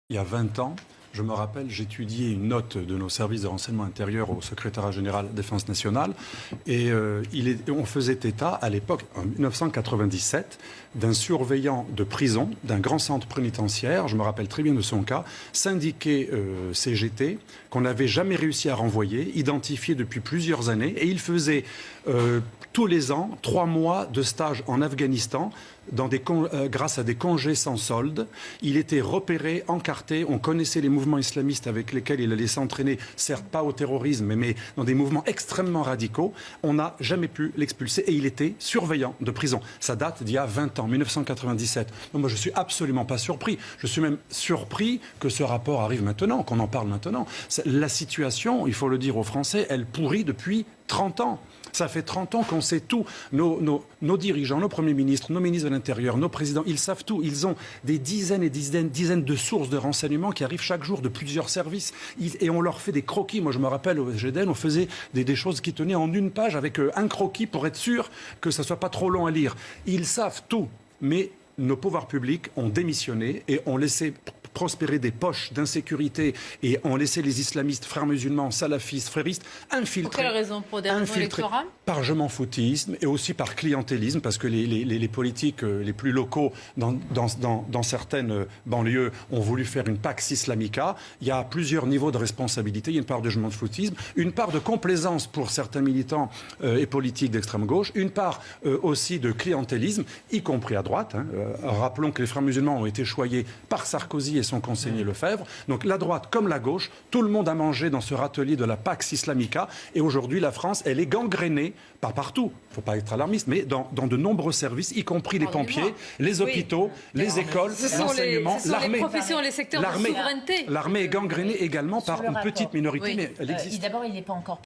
Il y a 20 ans, je me rappelle, j'étudiais une note de nos services de renseignement intérieur au secrétariat général Défense nationale et on faisait état à l'époque, en 1997, d'un surveillant de prison, d'un grand centre pénitentiaire, je me rappelle très bien de son cas, syndiqué CGT, qu'on n'avait jamais réussi à renvoyer, identifié depuis plusieurs années, et il faisait tous les ans 3 mois de stage en Afghanistan, grâce à des congés sans solde. Il était repéré, encarté, on connaissait les mouvements islamistes avec lesquels il allait s'entraîner, certes pas au terrorisme, mais dans des mouvements extrêmement radicaux. On n'a jamais pu l'expulser et il était surveillant de prison. Ça date d'il y a 20 ans, 1997. Donc moi je suis absolument pas surpris. Je suis même surpris que ce rapport arrive maintenant, qu'on en parle maintenant. La situation, il faut le dire aux Français, elle pourrit depuis 30 ans. Ça fait 30 ans qu'on sait tout. Nos dirigeants, nos premiers ministres, nos ministres de l'Intérieur, nos présidents, ils savent tout. Ils ont des dizaines et dizaines de sources de renseignements qui arrivent chaque jour de plusieurs services. Et on leur fait des croquis. Moi, je me rappelle, au SGDN, on faisait des choses qui tenaient en une page avec un croquis pour être sûr que ça ne soit pas trop long à lire. Ils savent tout. Mais nos pouvoirs publics ont démissionné et ont laissé prospérer des poches d'insécurité et ont laissé les islamistes, frères musulmans, salafistes, fréristes, infiltrer. Pour quelle raison? Pour des raisons électorales? Par je m'en foutisme et aussi par clientélisme, parce que les politiques les plus locaux dans certaines banlieues ont voulu faire une Pax Islamica. Il y a plusieurs niveaux de responsabilité. Il y a une part de je m'en foutisme, une part de complaisance pour certains militants et politiques d'extrême gauche, une part aussi de clientélisme, y compris à droite. Rappelons que les frères musulmans ont été choyés par Sarkozy et son conseiller Lefebvre. Donc la droite comme la gauche, tout le monde a mangé dans ce râtelier de la Pax Islamica. Et aujourd'hui, la France, elle est gangrénée, pas partout, il ne faut pas être alarmiste, mais dans de nombreux services, y compris les pompiers, les hôpitaux, les écoles, l'enseignement, l'armée. Les professions, les secteurs de souveraineté. L'armée est gangrénée également par une petite minorité, mais elle existe. D'abord, il n'est pas encore